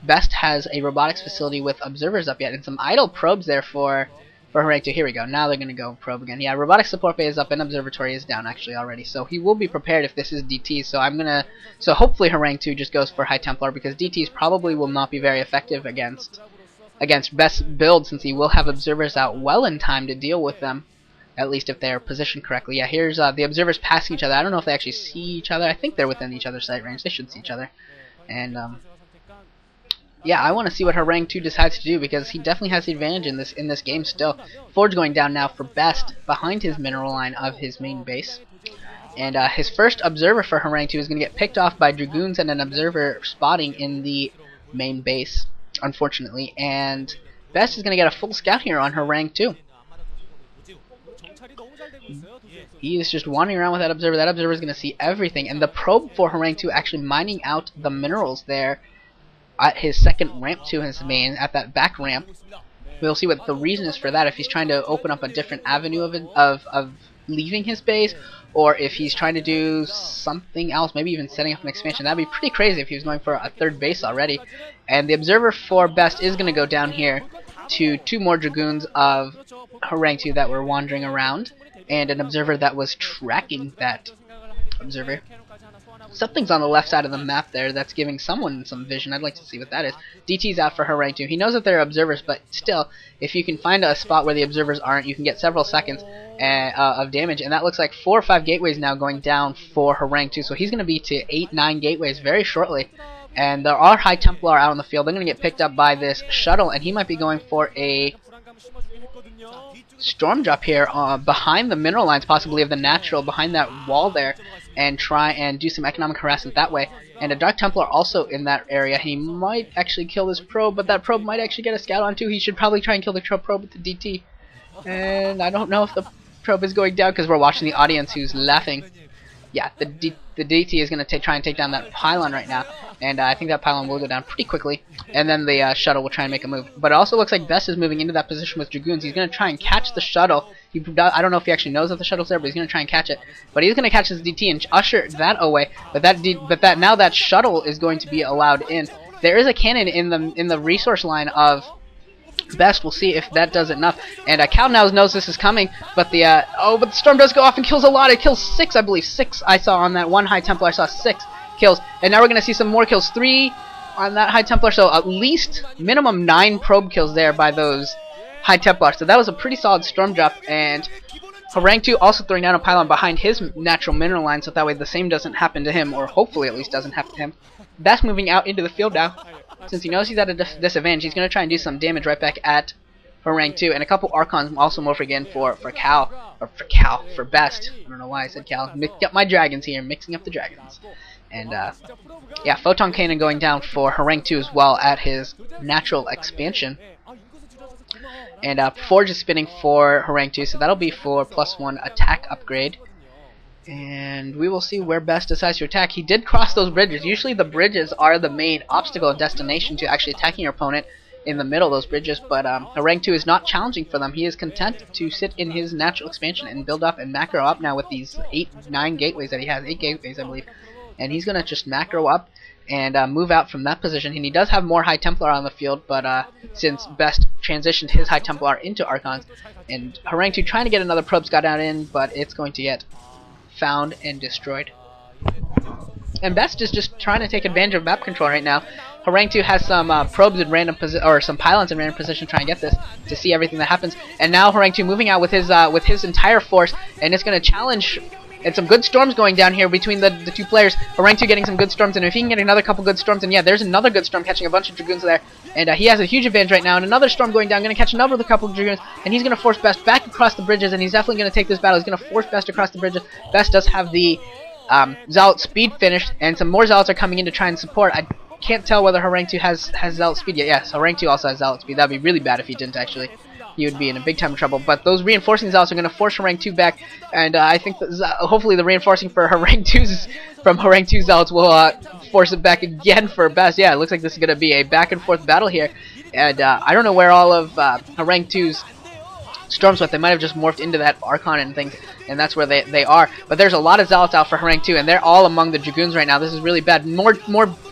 Best has a robotics facility with observers up yet, and some idle probes there for Horang2. Here we go. Now they're going to go probe again. Yeah, robotics support bay is up and observatory is down actually already. So he will be prepared if this is DT. So hopefully Horang2 just goes for High Templar, because DTs probably will not be very effective against Best build, since he will have observers out well in time to deal with them, at least if they're positioned correctly. Yeah, here's the observers passing each other. I don't know if they actually see each other. I think they're within each other's sight range. They should see each other. And yeah, I want to see what Horang2 decides to do, because he definitely has the advantage in this game still. Forge going down now for Best behind his mineral line of his main base. And his first observer for Horang2 is going to get picked off by Dragoons and an observer spotting in the main base, unfortunately. And Best is going to get a full scout here on Horang2. He is just wandering around with that observer. That observer is going to see everything. And the probe for Horang2 actually mining out the minerals there at his second ramp to his main, at that back ramp. We'll see what the reason is for that, if he's trying to open up a different avenue of leaving his base, or if he's trying to do something else, maybe even setting up an expansion. That'd be pretty crazy if he was going for a third base already. And the observer for Best is going to go down here to 2 more Dragoons of Horang2 that were wandering around, and an observer that was tracking that observer. Something's on the left side of the map there that's giving someone some vision. I'd like to see what that is. DT's out for Horang2. He knows that there are observers, but still, if you can find a spot where the observers aren't, you can get several seconds of damage. And that looks like 4 or 5 gateways now going down for Horang2. So he's going to be to 8, 9 gateways very shortly. And there are High Templar out on the field. They're going to get picked up by this shuttle, and he might be going for a storm drop here behind the mineral lines, possibly of the natural, behind that wall there, and try and do some economic harassment that way. And a Dark Templar also in that area. He might actually kill this probe, but that probe might actually get a scout on too. He should probably try and kill the probe with the DT. And I don't know if the probe is going down, because we're watching the audience who's laughing. Yeah, the DT is going to try and take down that pylon right now, and I think that pylon will go down pretty quickly, and then the shuttle will try and make a move. But it also looks like Best is moving into that position with Dragoons. He's going to try and catch the shuttle. I don't know if he actually knows that the shuttle's there, but he's going to try and catch it. But he's going to catch his DT and usher that away. But now that shuttle is going to be allowed in. There is a cannon in the resource line of Best. We'll see if that does enough. And Cal now knows this is coming, but the storm does go off and kills a lot. It kills 6, I believe. 6 I saw on that one High Templar. I saw 6 kills, and now we're going to see some more kills. 3 on that High Templar, so at least minimum 9 probe kills there by those High Templar. So that was a pretty solid storm drop, and Horang2 also throwing down a pylon behind his natural mineral line, so that way the same doesn't happen to him, or hopefully at least doesn't happen to him. Best moving out into the field now. Since he knows he's at a disadvantage, he's going to try and do some damage right back at Horang2, and a couple Archons also move again for Best. I don't know why I said Cal. Mixed up my dragons here, mixing up the dragons. And yeah, Photon Cannon going down for Horang2 as well at his natural expansion. And Forge is spinning for Horang2, so that'll be for +1 attack upgrade. And we will see where Best decides to attack. He did cross those bridges. Usually the bridges are the main obstacle and destination to actually attacking your opponent in the middle of those bridges, but Horang2 is not challenging for them. He is content to sit in his natural expansion and build up and macro up now with these 8, 9 gateways that he has. 8 gateways, I believe. And he's going to just macro up and move out from that position. And he does have more High Templar on the field, but since Best transitioned his High Templar into Archons, and Horang2 trying to get another probe scout out in, but it's going to get found and destroyed. And Best is just trying to take advantage of map control right now. Horang2 has some probes in random or some pylons in random position trying to get this to see everything that happens. And now Horang2 moving out with his entire force, and it's going to challenge. And some good storms going down here between the 2 players. Horang2 getting some good storms, and if he can get another couple good storms, and yeah, there's another good storm catching a bunch of Dragoons there. And he has a huge advantage right now, and another storm going down, going to catch another couple of Dragoons, and he's going to force Best back across the bridges, and he's definitely going to take this battle. He's going to force Best across the bridges. Best does have the Zealot speed finished, and some more Zealots are coming in to try and support. I can't tell whether Horang2 has Zealot speed yet. Yes, Horang2 also has Zealot speed. That would be really bad if he didn't actually. He would be in a big time of trouble. But those reinforcing Zealots are going to force Horang2 back, and I think that hopefully the reinforcing for Horang2 Zealots will force it back again for Best. Yeah, it looks like this is going to be a back and forth battle here, and I don't know where all of Horang2's storms went. They might have just morphed into that Archon and things, and that's where they are. But there's a lot of Zealots out for Horang2, and they're all among the Dragoons right now. This is really bad. More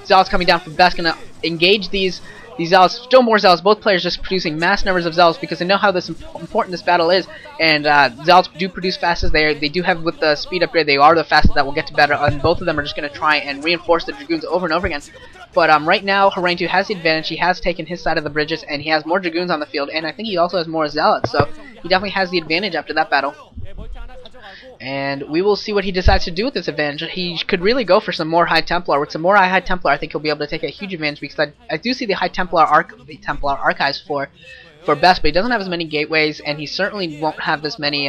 Zealots coming down from Best, going to engage these zealots, still more zealots, both players just producing mass numbers of zealots because they know how important this battle is, and zealots do produce fastest. They do have, with the speed upgrade, they are the fastest that will get to battle, and both of them are just going to try and reinforce the Dragoons over and over again. But right now, Horang2 has the advantage. He has taken his side of the bridges, and he has more Dragoons on the field, and I think he also has more zealots, so he definitely has the advantage after that battle. And we will see what he decides to do with this advantage. He could really go for some more High Templar. With some more High Templar, I think he'll be able to take a huge advantage, because I do see the High Templar archives for best, but he doesn't have as many gateways, and he certainly won't have as many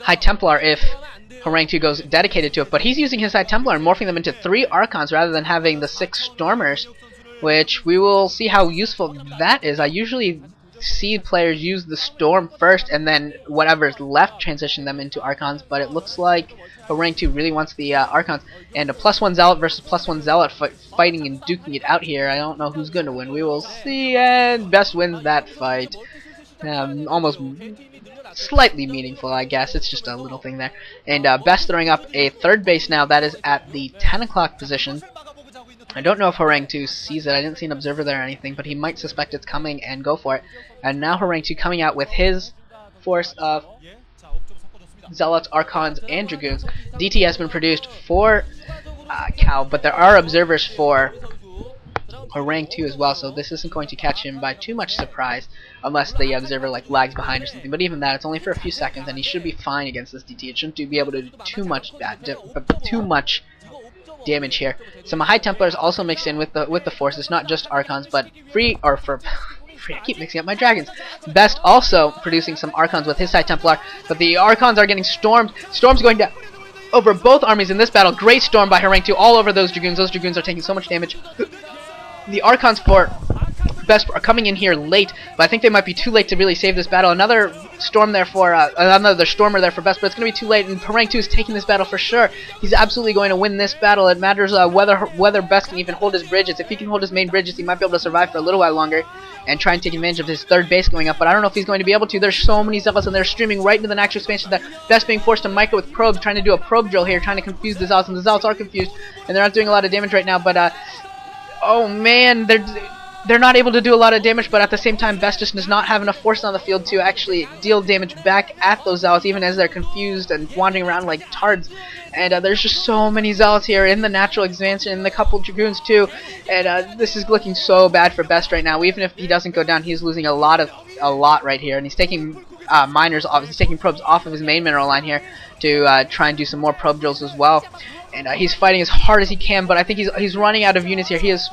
High Templar if Horang2 goes dedicated to it. But he's using his High Templar and morphing them into 3 Archons rather than having the 6 Stormers, which we will see how useful that is. I usually see players use the Storm first and then whatever's left transition them into Archons, but it looks like Horang2 really wants the Archons, and a +1 Zealot versus +1 Zealot fighting and duking it out here. I don't know who's going to win. We will see, and Best wins that fight. Almost slightly meaningful, I guess. It's just a little thing there. And Best throwing up a 3rd base now. That is at the 10 o'clock position. I don't know if Horang2 sees it. I didn't see an observer there or anything, but he might suspect it's coming and go for it. And now Horang2 coming out with his force of Zealots, Archons, and Dragoons. DT has been produced for Cow, but there are observers for Horang2 as well, so this isn't going to catch him by too much surprise, unless the observer lags behind or something. But even that, it's only for a few seconds, and he should be fine against this DT. It shouldn't be able to do too much damage here. Some High Templars also mixed in with the forces, not just Archons, but I keep mixing up my dragons. Best also producing some Archons with his High Templar, but the Archons are getting stormed. Storm's going down over both armies in this battle. Great storm by Horang2 all over those Dragoons. Those Dragoons are taking so much damage. The Archons for Best are coming in here late, but I think they might be too late to really save this battle. Another storm there for another Stormer there for Best, but it's going to be too late, and Horang2 is taking this battle for sure. He's absolutely going to win this battle. It matters whether Best can even hold his bridges. If he can hold his main bridges, he might be able to survive for a little while longer and try and take advantage of his 3rd base going up, but I don't know if he's going to be able to. There's so many Zealots, and they're streaming right into the natural expansion that Best being forced to micro with probes, trying to do a probe drill here, trying to confuse the Zealots, and the Zealots are confused, and they're not doing a lot of damage right now, but oh man, they're not able to do a lot of damage, but at the same time, Best just does not have enough force on the field to actually deal damage back at those Zealots, even as they're confused and wandering around like tards. And there's just so many Zealots here in the natural expansion, and the couple Dragoons too. And this is looking so bad for Best right now. Even if he doesn't go down, he's losing a lot right here, and he's taking miners off. He's taking probes off of his main mineral line here to try and do some more probe drills as well. And he's fighting as hard as he can, but I think he's running out of units here. He is